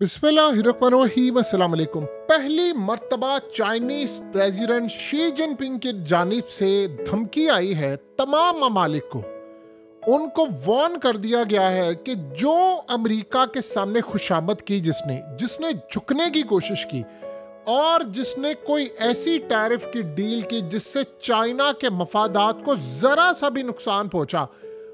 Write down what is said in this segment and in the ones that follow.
बिस्मिल्लाहिर्रहमानिर्रहीम, अस्सलाम वालेकुम। पहली मर्तबा चाइनीज प्रेसिडेंट शी जिनपिंग की जानिब से धमकी आई है तमाम ममालिक को। उनको वार्न कर दिया गया है कि जो अमेरिका के सामने खुशामद की, जिसने झुकने की कोशिश की और जिसने कोई ऐसी टैरिफ की डील की जिससे चाइना के मफादात को ज़रा सा भी नुकसान पहुंचा,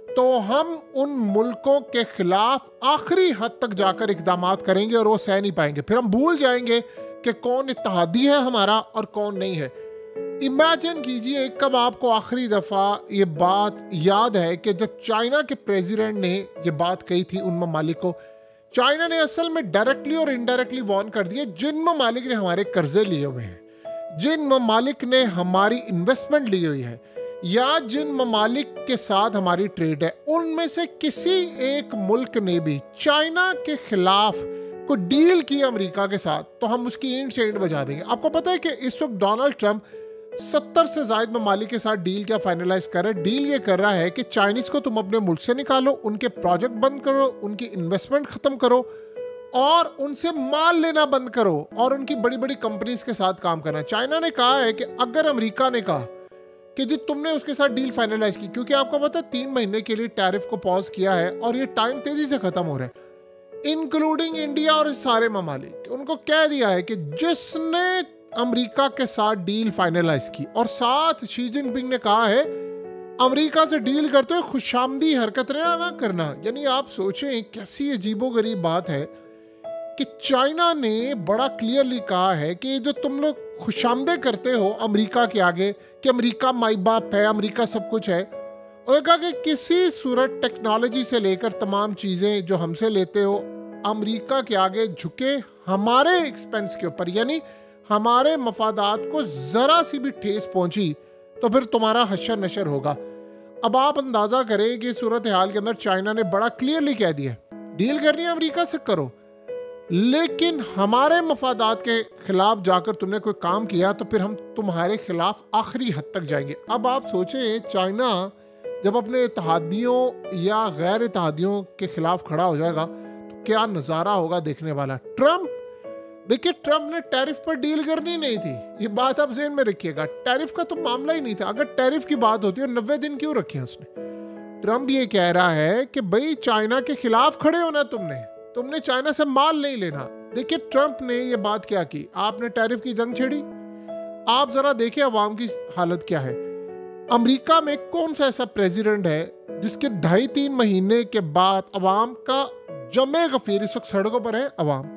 तो हम उन मुल्कों के खिलाफ आखिरी हद तक जाकर इकदामात करेंगे और वो सह नहीं पाएंगे। फिर हम भूल जाएंगे कि कौन इत्तेहादी है हमारा और कौन नहीं है। इमेजिन कीजिए कब आपको आखिरी दफ़ा ये बात याद है कि जब चाइना के प्रेसिडेंट ने ये बात कही थी उन ममालिक को। चाइना ने असल में डायरेक्टली और इनडायरेक्टली वार्न कर दिया, जिन ममालिक ने हमारे कर्जे लिए हुए हैं, जिन ममालिक ने हमारी इन्वेस्टमेंट ली हुई है या जिन ममालिक के साथ हमारी ट्रेड है, उनमें से किसी एक मुल्क ने भी चाइना के खिलाफ कोई डील की अमेरिका के साथ, तो हम उसकी ईंट से ईंट बजा देंगे। आपको पता है कि इस वक्त डोनाल्ड ट्रंप 70 से ज़ायद ममालिक के साथ डील क्या फाइनलाइज कर रहा है। डील ये कर रहा है कि चाइनीज़ को तुम अपने मुल्क से निकालो, उनके प्रोजेक्ट बंद करो, उनकी इन्वेस्टमेंट ख़त्म करो और उनसे माल लेना बंद करो और उनकी बड़ी बड़ी कंपनीज के साथ काम करना। चाइना ने कहा है कि अगर अमेरिका ने कहा कि जी तुमने उसके साथ डील फाइनलाइज की, क्योंकि आपको पता है 3 महीने के लिए टैरिफ को पॉज किया है और ये टाइम तेजी से खत्म हो रहा है, इंक्लूडिंग इंडिया और सारे ममालिक। उनको कह दिया है कि जिसने अमेरिका के साथ डील फाइनलाइज की और साथ शी जिनपिंग ने कहा है अमेरिका से डील करते हुए खुशामदी हरकत ना करना। यानी आप सोचें कैसी अजीबोगरीब बात है कि चाइना ने बड़ा क्लियरली कहा है कि जो तुम लोग खुशामदे करते हो अमेरिका के आगे कि अमेरिका माई बाप है, अमेरिका सब कुछ है, और कहा कि किसी सूरत टेक्नोलॉजी से लेकर तमाम चीज़ें जो हमसे लेते हो अमेरिका के आगे झुके हमारे एक्सपेंस के ऊपर, यानी हमारे मफादात को ज़रा सी भी ठेस पहुंची तो फिर तुम्हारा हशर नशर होगा। अब आप अंदाज़ा करें कि सूरत हाल के अंदर चाइना ने बड़ा क्लियरली कह दिया डील करनी है अमेरिका से करो, लेकिन हमारे मफादात के खिलाफ जाकर तुमने कोई काम किया तो फिर हम तुम्हारे खिलाफ आखिरी हद तक जाएंगे। अब आप सोचें चाइना जब अपने इत्तेहादियों या गैर इत्तेहादियों के खिलाफ खड़ा हो जाएगा तो क्या नज़ारा होगा देखने वाला। देखिए ट्रंप ने टैरिफ पर डील करनी नहीं थी, ये बात आप ज़हन में रखिएगा। टैरिफ का तो मामला ही नहीं था। अगर टैरिफ की बात होती है 90 दिन क्यों रखे हैं उसने। ट्रंप ये कह रहा है कि भाई चाइना के खिलाफ खड़े होना, तुमने चाइना से माल नहीं लेना। देखिए ट्रंप ने ये बात क्या की, आपने टैरिफ की जंग छेड़ी। आप जरा देखिए अवाम की हालत क्या है। अमेरिका में कौन सा ऐसा प्रेसिडेंट है जिसके 2.5-3 महीने के बाद अवाम का जमे गफीर, इस वक्त सड़कों पर है अवाम,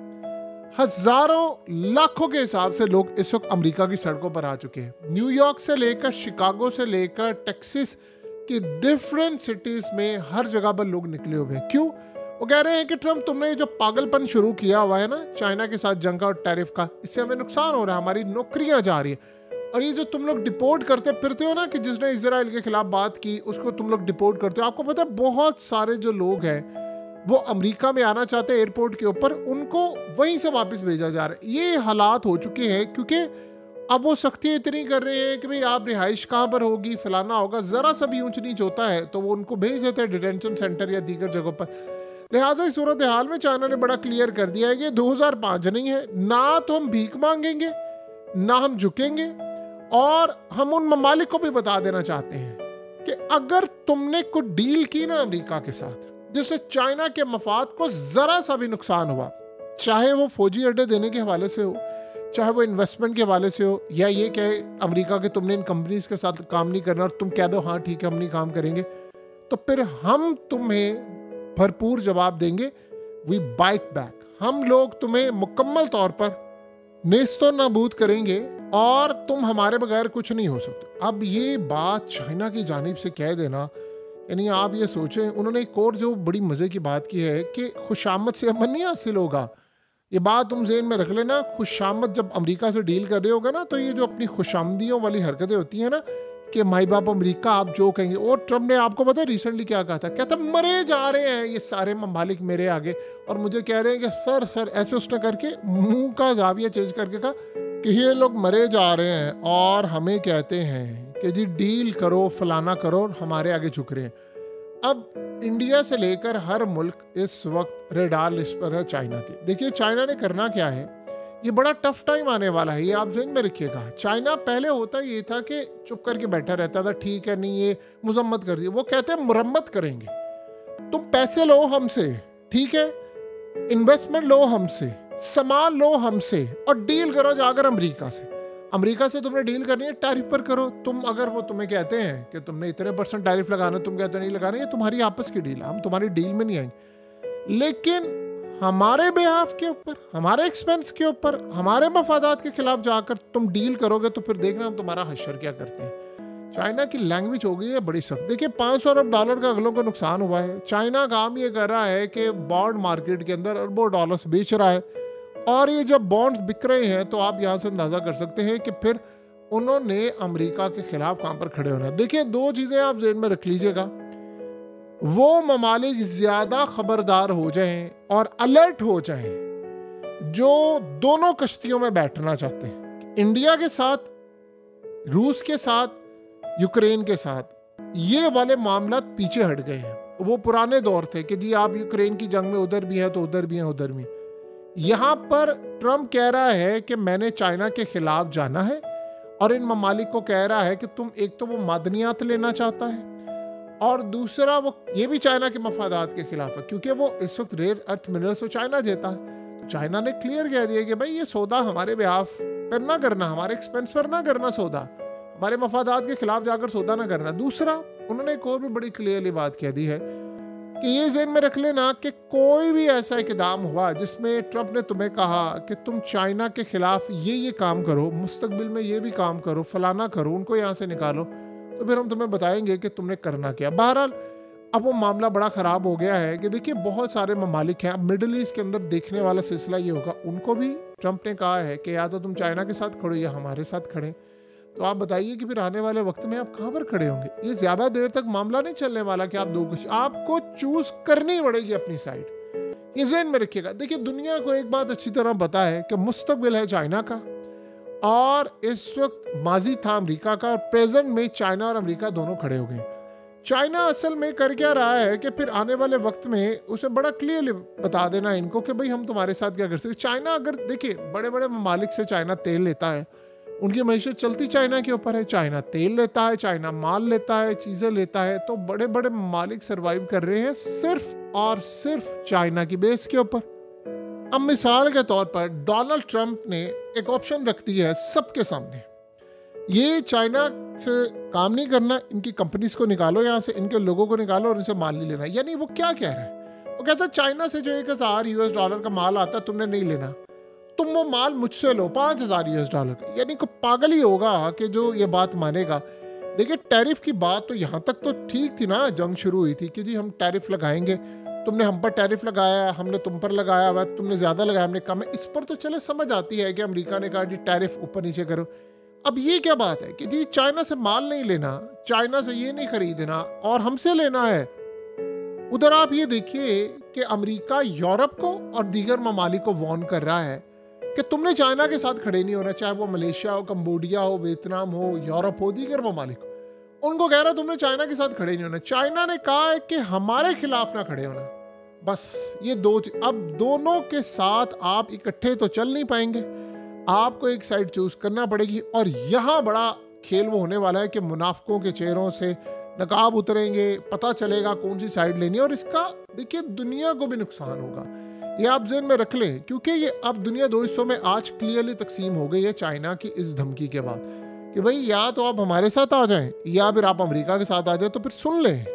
हजारों लाखों के हिसाब से लोग इस वक्त अमेरिका की सड़कों पर आ चुके हैं। न्यूयॉर्क से लेकर शिकागो से लेकर टेक्सास की डिफरेंट सिटीज में हर जगह पर लोग निकले हुए हैं। क्यों? वो कह रहे हैं कि ट्रंप तुमने जो पागलपन शुरू किया हुआ है ना चाइना के साथ जंग का और टैरिफ का, इससे हमें नुकसान हो रहा है, हमारी नौकरियां जा रही है। और ये जो तुम लोग डिपोर्ट करते फिरते हो ना कि जिसने इजराइल के खिलाफ बात की उसको तुम लोग डिपोर्ट करते हो, आपको पता है बहुत सारे जो लोग हैं वो अमेरिका में आना चाहते हैं एयरपोर्ट के ऊपर, उनको वहीं से वापस भेजा जा रहा है। ये हालात हो चुके हैं क्योंकि अब वो सख्ती इतनी कर रहे हैं कि भाई आप रिहाइश कहाँ पर होगी, फलाना होगा, ज़रा सा भी ऊंच नीच होता है तो वो उनको भेज देते हैं डिटेंशन सेंटर या दीगर जगहों पर। लिहाजा इस सूरत हाल में चाइना ने बड़ा क्लियर कर दिया है कि 2005 नहीं है, ना तो हम भीख मांगेंगे ना हम झुकेंगे। और हम उन ममालिक को भी बता देना चाहते हैं कि अगर तुमने कोई डील की ना अमेरिका के साथ जिससे चाइना के मफाद को ज़रा सा भी नुकसान हुआ, चाहे वो फौजी अड्डे देने के हवाले से हो, चाहे वो इन्वेस्टमेंट के हवाले से हो, या ये कहे अमेरिका के तुमने इन कंपनीज के साथ काम नहीं करना और तुम कह दो हाँ ठीक है हम नहीं काम करेंगे, तो फिर हम तुम्हें भरपूर जवाब देंगे। We bite back. हम लोग तुम्हें मुकम्मल तौर पर नेस्तो नाबूद करेंगे और तुम हमारे बगैर कुछ नहीं हो सकते। अब ये बात चाइना की जानिब से कह देना, यानी आप ये सोचें, उन्होंने एक और जो बड़ी मज़े की बात की है कि खुशामद से अमन नहीं हासिल होगा। ये बात तुम ज़हन में रख लेना। खुशामद जब अमेरिका से डील कर रहे होगा ना तो ये जो अपनी खुशामदियों वाली हरकतें होती हैं ना कि माई बाप अमेरिका आप जो कहेंगे। और ट्रंप ने आपको पता है रिसेंटली क्या कहा था, कहता मरे जा रहे हैं ये सारे ममालिक मेरे आगे और मुझे कह रहे हैं कि सर ऐसे उसने करके मुंह का जाविया चेंज करके कहा कि ये लोग मरे जा रहे हैं और हमें कहते हैं कि जी डील करो फलाना करो और हमारे आगे झुक रहे हैं। अब इंडिया से लेकर हर मुल्क इस वक्त रेडार लिस्ट पर है चाइना की। देखिए चाइना ने करना क्या है, ये बड़ा टफ टाइम आने वाला है, ये आप ज़हन में रखिएगा। चाइना पहले होता ये था कि चुप करके बैठा रहता था, ठीक है नहीं ये मुजम्मत कर दी, वो कहते हैं मुरम्मत करेंगे। तुम पैसे लो हमसे, ठीक है, इन्वेस्टमेंट लो हमसे, सामान लो हमसे और डील करो जाकर अमेरिका से। अमेरिका से तुमने डील करनी है, टैरिफ पर करो। तुम अगर वो तुम्हें कहते हैं कि तुमने इतने % टैरिफ लगाना, तुम कहते नहीं लगाना, ये तुम्हारी आपस की डील है, हम तुम्हारी डील में नहीं आएंगे। लेकिन हमारे बिहाफ के ऊपर, हमारे एक्सपेंस के ऊपर, हमारे मफादात के खिलाफ जाकर तुम डील करोगे तो फिर देखना हम तुम्हारा हश्र क्या करते हैं। चाइना की लैंग्वेज हो गई है बड़ी सख्त। देखिए $500 अरब का अगलों को नुकसान हुआ है। चाइना काम ये कर रहा है कि बॉन्ड मार्केट के अंदर अरबों डॉलर्स बेच रहा है, और ये जब बॉन्ड्स बिक रहे हैं तो आप यहाँ से अंदाज़ा कर सकते हैं कि फिर उन्होंने अमेरिका के खिलाफ कहाँ पर खड़े होना है। देखिए 2 चीज़ें आप जेहन में रख लीजिएगा, वो ममालिक ज़्यादा खबरदार हो जाएं और अलर्ट हो जाएं जो दोनों कश्तियों में बैठना चाहते हैं, इंडिया के साथ, रूस के साथ, यूक्रेन के साथ। ये वाले मामला पीछे हट गए हैं। वो पुराने दौर थे कि जी आप यूक्रेन की जंग में उधर भी हैं तो उधर भी हैं, उधर भी। यहाँ पर ट्रम्प कह रहा है कि मैंने चाइना के खिलाफ जाना है, और इन ममालिक को कह रहा है कि तुम, एक तो वो मादनियात लेना चाहता है और दूसरा वो ये भी चाइना के मफादात के खिलाफ है, क्योंकि वो इस वक्त रेयर अर्थ मिनरल्स तो चाइना देता है। तो चाइना ने क्लियर कह दिया कि भाई ये सौदा हमारे बिहाफ पर ना करना, हमारे एक्सपेंस पर ना करना सौदा, हमारे मफादात के खिलाफ जाकर सौदा ना करना। दूसरा उन्होंने एक और भी बड़ी क्लियरली बात कह दी है कि ये ज़हन में रख लेना कि कोई भी ऐसा इक़दाम हुआ जिसमें ट्रंप ने तुम्हें कहा कि तुम चाइना के खिलाफ ये काम करो, मुस्तकबिल में ये भी काम करो, फलाना करो, उनको यहाँ से निकालो, तो फिर हम तुम्हें बताएंगे कि तुमने करना क्या। बहरहाल अब वो मामला बड़ा ख़राब हो गया है कि देखिए बहुत सारे ममालिक हैं। अब मिडल ईस्ट के अंदर देखने वाला सिलसिला ये होगा, उनको भी ट्रंप ने कहा है कि या तो तुम चाइना के साथ खड़ो या हमारे साथ खड़े। तो आप बताइए कि फिर आने वाले वक्त में आप कहाँ पर खड़े होंगे। ये ज़्यादा देर तक मामला नहीं चलने वाला कि आप आपको चूज करनी पड़ेगी अपनी साइड। ये ज़हन में रखिएगा। देखिए दुनिया को एक बात अच्छी तरह पता है कि मुस्तकबिल है चाइना का, और इस वक्त माजी था अमेरिका का, और प्रेजेंट में चाइना और अमेरिका दोनों खड़े हो गए। चाइना असल में कर क्या रहा है कि फिर आने वाले वक्त में उसे बड़ा क्लियरली बता देना इनको कि भाई हम तुम्हारे साथ क्या कर सकते। चाइना अगर देखिए बड़े बड़े ममालिक से चाइना तेल लेता है, उनकी मैशत चलती चाइना के ऊपर है। चाइना तेल लेता है, चाइना माल लेता है, चीज़ें लेता है। तो बड़े बड़े ममालिक सर्वाइव कर रहे हैं सिर्फ और सिर्फ चाइना की बेस के ऊपर। अब मिसाल के तौर पर डोनाल्ड ट्रंप ने एक ऑप्शन रख दिया है सबके सामने, ये चाइना से काम नहीं करना, इनकी कंपनीज को निकालो यहाँ से, इनके लोगों को निकालो और इनसे माल नहीं लेना। यानी वो क्या कह रहा है, वो कहता है चाइना से जो $1000 का माल आता तुमने नहीं लेना, तुम वो माल मुझसे लो $5000 का। यानी कोई पागल ही होगा कि जो ये बात मानेगा। देखिए टैरिफ की बात तो यहाँ तक तो ठीक थी ना, जंग शुरू हुई थी कि जी हम टैरिफ लगाएंगे, तुमने हम पर टैरिफ लगाया, हमने तुम पर लगाया हुआ, तुमने ज़्यादा लगाया, हमने कम है। इस पर तो चले समझ आती है कि अमेरिका ने कहा जी टैरिफ ऊपर नीचे करो। अब ये क्या बात है कि जी चाइना से माल नहीं लेना, चाइना से ये नहीं खरीदना और हमसे लेना है। उधर आप ये देखिए कि अमेरिका यूरोप को और दीगर ममालिक को वार्न कर रहा है कि तुमने चाइना के साथ खड़े नहीं होना, चाहे वो मलेशिया हो, कंबोडिया हो, वियतनाम हो, यूरोप हो, दीगर ममालिक हो, उनको कह रहा तुमने चाइना के साथ खड़े नहीं होना। चाइना ने कहा है कि हमारे खिलाफ ना खड़े होना। बस ये दो अब दोनों के साथ आप इकट्ठे तो चल नहीं पाएंगे, आपको एक साइड चूज करना पड़ेगी। और यहाँ बड़ा खेल वो होने वाला है कि मुनाफिकों के चेहरों से नकाब उतरेंगे, पता चलेगा कौन सी साइड लेनी है, और इसका देखिए दुनिया को भी नुकसान होगा। ये आप ज़हन में रख लें, क्योंकि ये अब दुनिया 2 हिस्सों में आज क्लियरली तकसीम हो गई है चाइना की इस धमकी के बाद कि भाई या तो आप हमारे साथ आ जाएं या फिर आप अमेरिका के साथ आ जाएं। तो फिर सुन लें,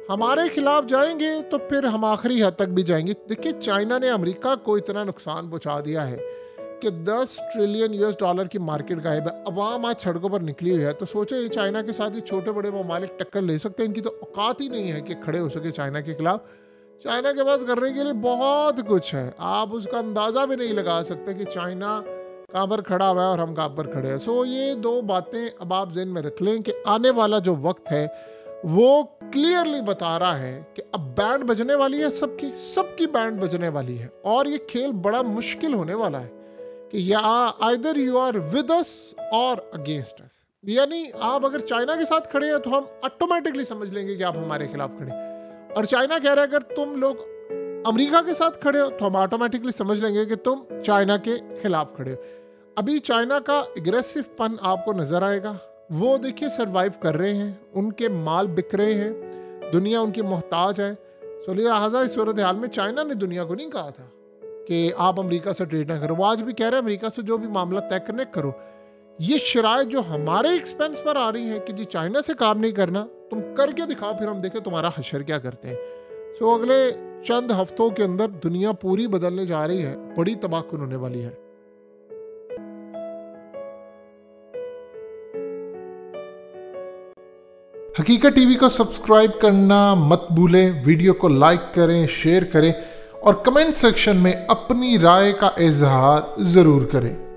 हमारे खिलाफ जाएंगे तो फिर हम आखिरी हद तक भी जाएंगे। देखिए चाइना ने अमेरिका को इतना नुकसान पहुंचा दिया है कि $10 ट्रिलियन की मार्केट गायब है। अवाम आज सड़कों पर निकली हुई है। तो सोचे चाइना के साथ ये छोटे बड़े ममालिक टक्कर ले सकते हैं, इनकी तो औकात ही नहीं है कि खड़े हो सके चाइना के खिलाफ। चाइना के पास करने के लिए बहुत कुछ है, आप उसका अंदाज़ा भी नहीं लगा सकते कि चाइना कहाँ पर खड़ा हुआ है और हम कहाँ पर खड़े हैं। सो ये 2 बातें अब आप ज़हन में रख लें कि आने वाला जो वक्त है वो क्लियरली बता रहा है कि अब बैंड बजने वाली है, सबकी बैंड बजने वाली है, और ये खेल बड़ा मुश्किल होने वाला है कि या either you are with us or against अस। यानी आप अगर चाइना के साथ खड़े हैं तो हम ऑटोमेटिकली समझ लेंगे कि आप हमारे खिलाफ खड़े हैं। और चाइना कह रहा है अगर तुम लोग अमेरिका के साथ खड़े हो तो हम ऑटोमेटिकली समझ लेंगे कि तुम चाइना के खिलाफ खड़े हो। अभी चाइना का एग्रेसिव पन आपको नजर आएगा। वो देखिए सर्वाइव कर रहे हैं, उनके माल बिक रहे हैं, दुनिया उनकी मोहताज है। सो लिहाजा इस सूरत हाल में चाइना ने दुनिया को नहीं कहा था कि आप अमेरिका से ट्रेड ना करो। वो आज भी कह रहे हैं अमेरिका से जो भी मामला तय करने करो। ये शराइत जो हमारे एक्सपेंस पर आ रही है कि जी चाइना से काम नहीं करना, तुम करके दिखाओ, फिर हम देखें तुम्हारा हशर क्या करते हैं। सो अगले चंद हफ्तों के अंदर दुनिया पूरी बदलने जा रही है, बड़ी तबाहकुन होने वाली है। हकीकत टीवी को सब्सक्राइब करना मत भूलें, वीडियो को लाइक करें, शेयर करें और कमेंट सेक्शन में अपनी राय का इजहार जरूर करें।